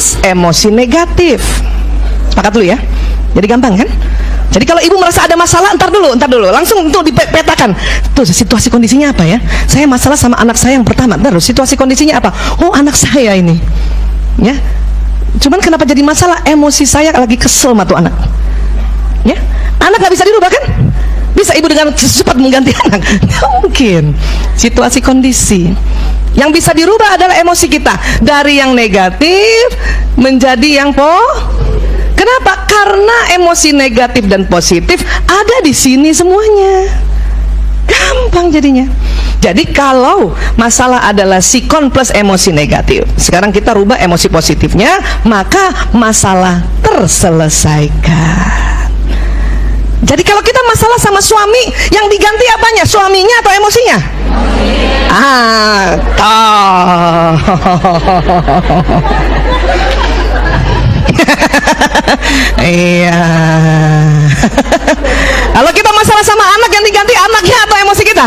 plus emosi negatif. Sepakat dulu ya. Jadi gampang kan? Jadi kalau ibu merasa ada masalah, entar dulu, langsung untuk dipetakan. Tuh situasi kondisinya apa ya? Saya masalah sama anak saya yang pertama. Terus situasi kondisinya apa? Oh, anak saya ini, ya. Cuman kenapa jadi masalah? Emosi saya lagi kesel sama tuh anak. Ya, anak nggak bisa dirubah kan? Bisa ibu dengan cepat mengganti anak? Nggak mungkin. Situasi kondisi. Yang bisa dirubah adalah emosi kita dari yang negatif menjadi yang Kenapa? Karena emosi negatif dan positif ada di sini semuanya. Gampang jadinya. Jadi kalau masalah adalah sikon plus emosi negatif, sekarang kita rubah emosi positifnya, maka masalah terselesaikan. Jadi kalau kita masalah sama suami, yang diganti apanya? Suaminya atau emosinya? Iya. Kalau kita masalah sama anak, yang diganti anaknya atau emosi kita?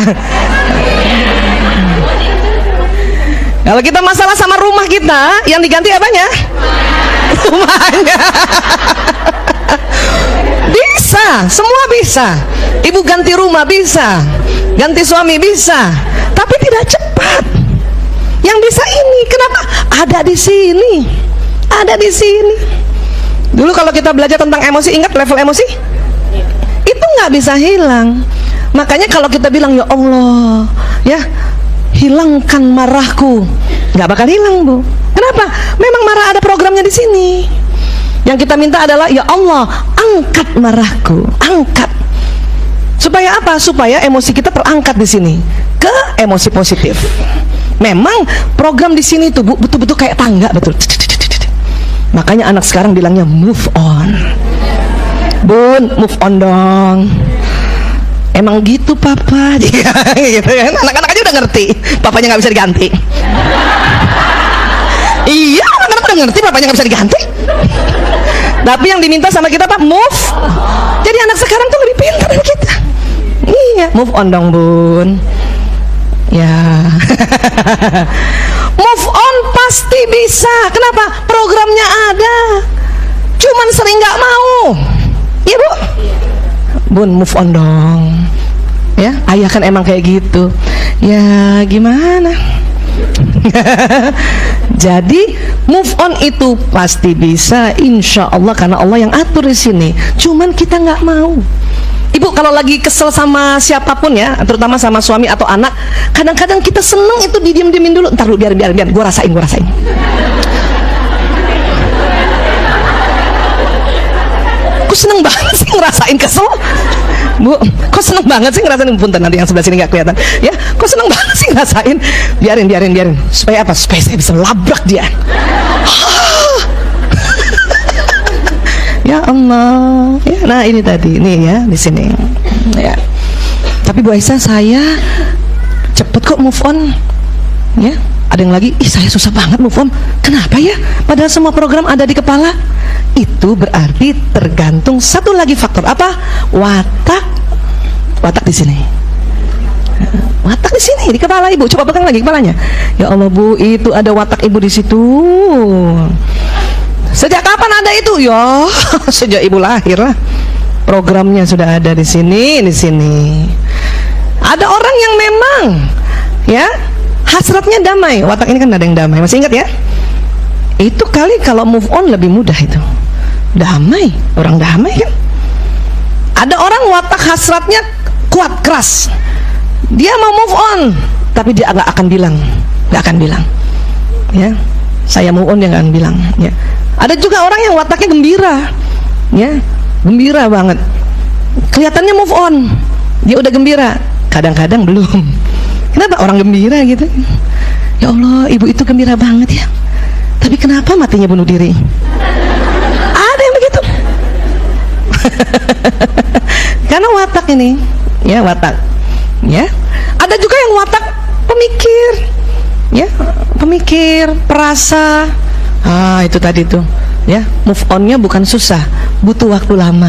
Kalau kita masalah sama rumah kita, yang diganti apanya? Rumahnya. Bisa, semua bisa. Ibu ganti rumah bisa, ganti suami bisa, tapi tidak cepat. Yang bisa ini, kenapa? Ada di sini, ada di sini. Dulu kalau kita belajar tentang emosi, ingat level emosi? Itu nggak bisa hilang. Makanya kalau kita bilang ya Allah, ya hilangkan marahku, nggak bakal hilang, Bu. Kenapa? Memang marah ada programnya di sini. Yang kita minta adalah ya Allah, angkat marahku, angkat. Supaya apa? Supaya emosi kita terangkat di sini ke emosi positif. Memang program di sini tuh, Bu, betul-betul kayak tangga, betul. Makanya anak sekarang bilangnya move on. Bun, move on dong. Emang gitu papa, gitu kan? Anak-anak aja udah ngerti, papanya nggak bisa diganti. Iya, anak-anak udah ngerti, papanya nggak bisa diganti. Tapi yang diminta sama kita apa? Move. Jadi anak sekarang tuh lebih pintar dari kita. Iya, move on dong bun. Ya. Move on pasti bisa. Kenapa? Programnya ada. Cuman sering nggak mau. Iya bu. Bun, move on dong. Ya, ayah kan emang kayak gitu. Ya, gimana? Jadi move on itu pasti bisa, insya Allah, karena Allah yang atur di sini. Cuman kita nggak mau. Ibu kalau lagi kesel sama siapapun ya, terutama sama suami atau anak, kadang-kadang kita seneng itu didiem-diemin dulu. Ntar dulu, biar gue rasain. Kok seneng banget sih ngerasain kesel, Bu? Kok seneng banget sih ngerasain? Punten, nanti yang sebelah sini nggak kelihatan. Ya, kok seneng banget sih ngerasain? Biarin. Supaya apa? Supaya saya bisa labrak dia. Ya Allah. Ya, nah ini tadi, nih ya di sini. Ya. Tapi Bu Aisyah, saya cepet kok move on. Ya. Ada yang lagi, saya susah banget move on. Kenapa ya? Padahal semua program ada di kepala. Itu berarti tergantung satu lagi faktor apa? Watak di sini. Watak di sini di kepala ibu. Coba pegang lagi kepalanya. Ya Allah Bu, itu ada watak ibu di situ. Sejak kapan ada itu? Ya, sejak ibu lahir lah. Programnya sudah ada di sini, Ada orang yang memang, ya, hasratnya damai. Watak ini kan ada yang damai. Masih ingat ya? Itu kali kalau move on lebih mudah itu. Damai, orang damai kan. Ada orang watak hasratnya kuat, keras. Dia mau move on, tapi dia nggak akan bilang. Ya, saya move on, dia nggak akan bilang. Ya. Ada juga orang yang wataknya gembira, ya, gembira banget. Kelihatannya move on, dia udah gembira, kadang-kadang belum. Kenapa orang gembira gitu? Ya Allah, ibu itu gembira banget ya. Tapi kenapa matinya bunuh diri? Ada yang begitu. Karena watak ini, ya watak. Ya, ada juga yang watak pemikir, ya, pemikir, perasa. Itu tadi tuh, ya, move onnya bukan susah, butuh waktu lama.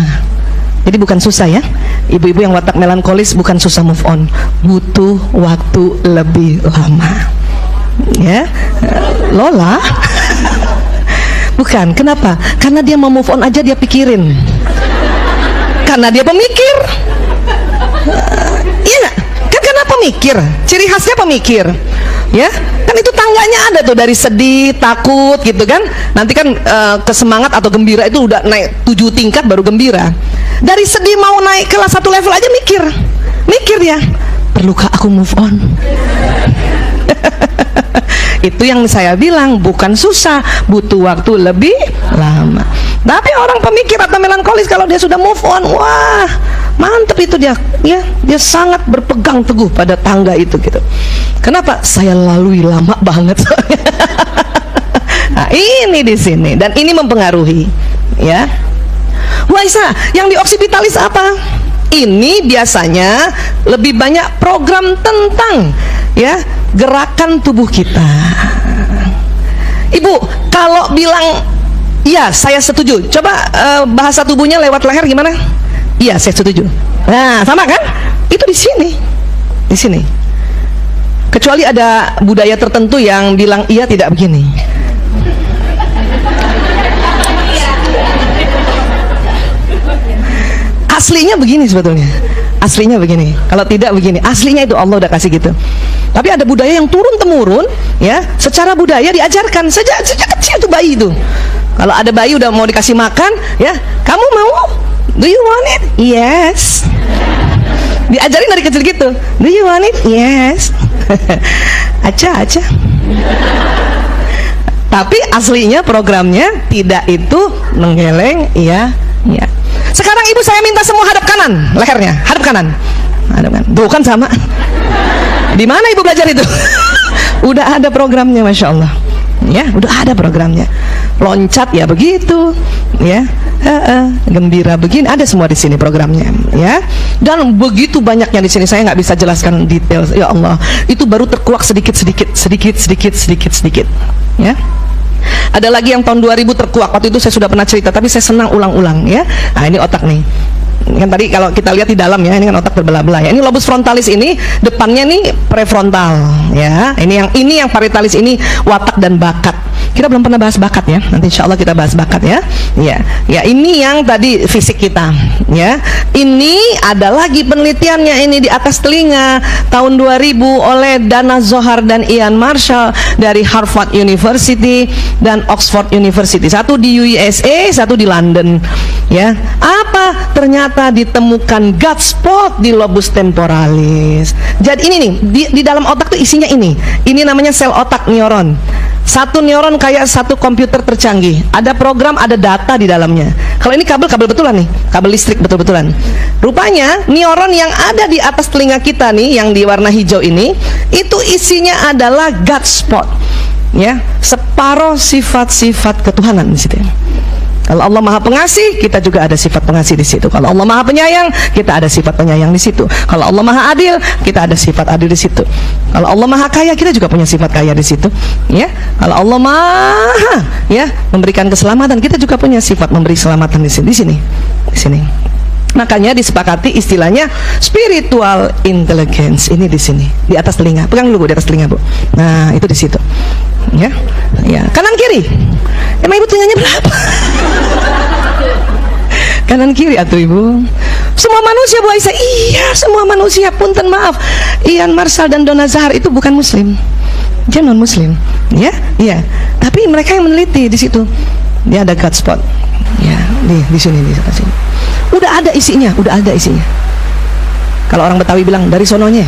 Jadi bukan susah ya, ibu-ibu yang watak melankolis bukan susah move on, butuh waktu lebih lama. Ya, Lola. Bukan, kenapa? Karena dia mau move on aja dia pikirin. Karena dia pemikir. Iya nggak? Kan karena pemikir. Ciri khasnya pemikir. Ya, kan itu tangganya ada tuh dari sedih, takut gitu kan. Nanti kan kesemangat atau gembira itu udah naik 7 tingkat baru gembira. Dari sedih mau naik kelas 1 level aja mikir. Mikir ya, perlukah aku move on? Itu yang saya bilang, bukan susah, butuh waktu lebih lama. Tapi orang pemikir atau melankolis kalau dia sudah move on, wah mantep itu dia, ya dia sangat berpegang teguh pada tangga itu gitu. Kenapa? Saya lalui lama banget. Nah, ini di sini dan ini mempengaruhi, ya. Waisa, yang di oksipitalis apa? Ini biasanya lebih banyak program tentang ya gerakan tubuh kita. Ibu kalau bilang iya saya setuju, coba bahasa tubuhnya lewat leher gimana? Iya saya setuju. Nah sama kan? Itu di sini, di sini. Kecuali ada budaya tertentu yang bilang iya tidak begini. Aslinya begini sebetulnya. Aslinya begini. Kalau tidak begini. Aslinya itu Allah udah kasih gitu. Tapi ada budaya yang turun temurun, ya. Secara budaya diajarkan sejak kecil tuh bayi itu. Kalau ada bayi udah mau dikasih makan, ya, kamu mau? Do you want it? Yes. Diajarin dari kecil gitu. Do you want it? Yes. Aca. Tapi aslinya programnya tidak itu menggeleng, iya. Sekarang ibu saya minta semua hadap kanan, lehernya, hadap kanan. Tuh kan sama. Di mana ibu belajar itu? Udah ada programnya, masya Allah. Ya, udah ada programnya. Loncat ya begitu, ya. Gembira begini, ada semua di sini programnya, ya. Dan begitu banyaknya di sini, saya nggak bisa jelaskan detail. Ya Allah, itu baru terkuak sedikit, ya. Ada lagi yang tahun 2000 terkuak, waktu itu saya sudah pernah cerita, tapi saya senang ulang-ulang ya. Nah ini otak nih, kan tadi kalau kita lihat di dalam ya, ini kan otak berbelah-belah ya. Ini lobus frontalis ini depannya nih prefrontal ya. Ini yang parietalis ini watak dan bakat. Kita belum pernah bahas bakat ya. Nanti insya Allah kita bahas bakat ya. Ya ini yang tadi fisik kita ya. Ini ada lagi penelitiannya ini di atas telinga tahun 2000 oleh Dana Zohar dan Ian Marshall dari Harvard University dan Oxford University. Satu di USA, satu di London. Ya, apa? Ternyata ditemukan gut spot di lobus temporalis. Jadi ini nih di dalam otak tuh isinya ini. Ini namanya sel otak neuron. Satu neuron kayak satu komputer tercanggih. Ada program, ada data di dalamnya. Kalau ini kabel betulan nih, kabel listrik betul-betulan. Rupanya neuron yang ada di atas telinga kita nih, yang di warna hijau ini, itu isinya adalah gut spot. Ya, separuh sifat-sifat ketuhanan di situ. Kalau Allah Maha Pengasih, kita juga ada sifat pengasih di situ. Kalau Allah Maha Penyayang, kita ada sifat penyayang di situ. Kalau Allah Maha Adil, kita ada sifat adil di situ. Kalau Allah Maha Kaya, kita juga punya sifat kaya di situ. Ya, kalau Allah Maha ya memberikan keselamatan, kita juga punya sifat memberi keselamatan di sini. Di sini. Makanya disepakati istilahnya spiritual intelligence ini di sini, di atas telinga. Pegang dulu Bu, di atas telinga Bu. Nah, itu di situ. Ya, kanan kiri. Emang ibu telinganya berapa? Kanan kiri atuh ibu. Semua manusia Bu Aisyah, iya semua manusia. Punten maaf, Ian Marshall dan Donna Zohar itu bukan Muslim, dia non Muslim, ya, iya. Tapi mereka yang meneliti di situ. Dia ada gut spot, ya, di sini, di sini. Udah ada isinya, udah ada isinya. Kalau orang Betawi bilang dari sononya.